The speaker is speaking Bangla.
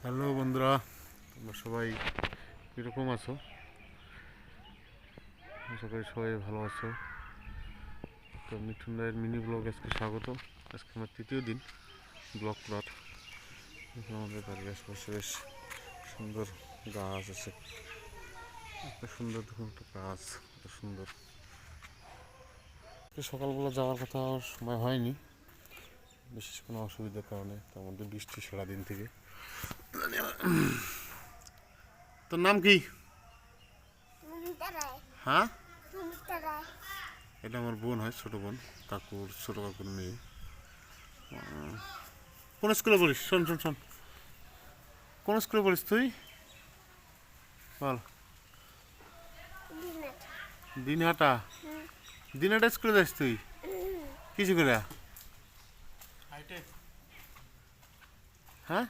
হ্যালো বন্ধুরা, তোমরা সবাই কীরকম আছো? আশা করি সবাই ভালো আছো। তো মিঠুন রায়ের মিনি ব্লগ আজকে স্বাগত। আজকে আমার তৃতীয় দিন ব্লগ করার। আমাদের বাড়ির আশেপাশে বেশ সুন্দর গাছ আছে, একটা সুন্দর দেখুন একটা গাছ, এত সুন্দর। সকালবেলা যাওয়ার কথা সময় হয়নি, বিশেষ কোনো অসুবিধার কারণে। তার মধ্যে বৃষ্টি সারাদিন থেকে। তোর নাম কি? হ্যাঁ, এটা আমার বোন হয়, ছোটো বোন, কাকুর ছোটো কাকুর মেয়ে। কোন স্কুলে পড়িস? শোন শোন শোন, কোন স্কুলে পড়িস তুই? বল। দিনহাটা। দিনহাটা স্কুলে যাস তুই? কিছু করে? হ্যাঁ।